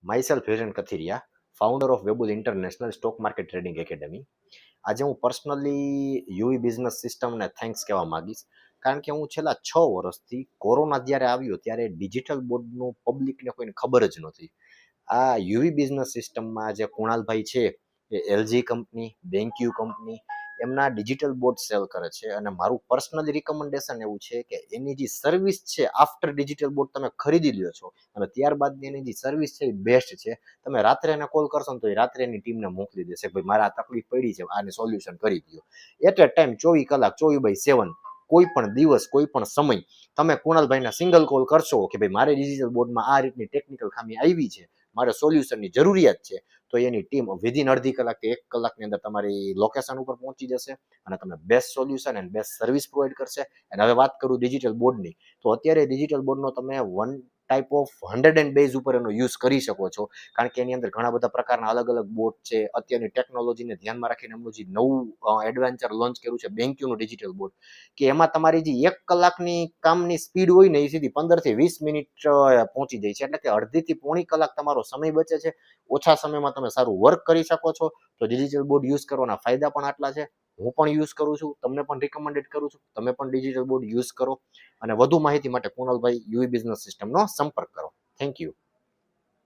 Myself Hiren Kathiriya, founder of Webull international stock market trading academy. આજે હું personally UV business સિસ્ટમને thanks કહેવા માંગીશ, કારણ કે હું છેલ્લા 6 વર્ષથી કોરોના જ્યારે આવ્યો ત્યારે ડિજિટલ બોર્ડનું પબ્લિકને કોઈને ખબર જ નહોતી. આ યુવી બિઝનેસ સિસ્ટમમાં જે કુણાલભાઈ છે એ એલજી કંપની, બેન્ક્યુ કંપની એમના ડિજિટલ બોર્ડ સેલ કરે છે, અને મારું પર્સનલી રિકમેન્ડેશન એવું છે કે એની જે સર્વિસ છે આફ્ટર ડિજિટલ બોર્ડ તમે ખરીદી લ્યો છો અને ત્યારબાદની એની જે સર્વિસ છે એ બેસ્ટ છે. તમે રાત્રે એને કોલ કરશો ને તો એ રાત્રે એની ટીમને મોકલી દેશે, ભાઈ મારે આ તકલીફ પડી છે, આને સોલ્યુશન કરી દો. એટ એ ટાઈમ 24 કલાક 24/7 કોઈ પણ દિવસ કોઈ પણ સમય તમે કુણાલભાઈને સિંગલ કોલ કરશો કે ભાઈ મારે ડિજિટલ બોર્ડમાં આ રીતની ટેકનિકલ ખામી આવી છે, મારે સોલ્યુશનની જરૂરિયાત છે, તો એની ટીમ વિધિન અડધી કલાક કે 1 કલાકની અંદર તમારી લોકેશન ઉપર પહોંચી જશે અને તમને best solution and best service provide કરશે. અને હવે વાત કરું ડિજિટલ બોર્ડની, તો અત્યારે ડિજિટલ બોર્ડનો તમે વન ટાઈપ ઓફ 100 બેઝ ઉપર એનો યુઝ કરી શકો છો, કારણ કે એની અંદર ઘણા બધા પ્રકારના અલગ અલગ બોર્ડ છે. અત્યારની ટેકનોલોજીને ધ્યાનમાં રાખીને એમનું જે નવું એડવેન્ચર લોન્ચ કર્યું છે બેન્ક્યુનું ડિજિટલ બોર્ડ, કે એમાં તમારી જે 1 કલાકની કામની સ્પીડ હોય ને એ સીધી 15 થી 20 મિનિટ પહોંચી જાય છે, એટલે કે અડધી થી પોણી કલાક તમારો સમય બચે છે. ઓછા સમયમાં તમે સારું વર્ક કરી શકો છો. તો ડિજિટલ બોર્ડ યુઝ કરવાના ફાયદા પણ આટલા છે. હું પણ યુઝ કરું છું, તમને પણ રિકમેન્ડેડ કરું છું, તમે પણ ડિજિટલ બોર્ડ યુઝ કરો. અને વધુ માહિતી માટે કુણાલભાઈ યુવી બિઝનેસ સિસ્ટમનો સંપર્ક કરો. Thank you.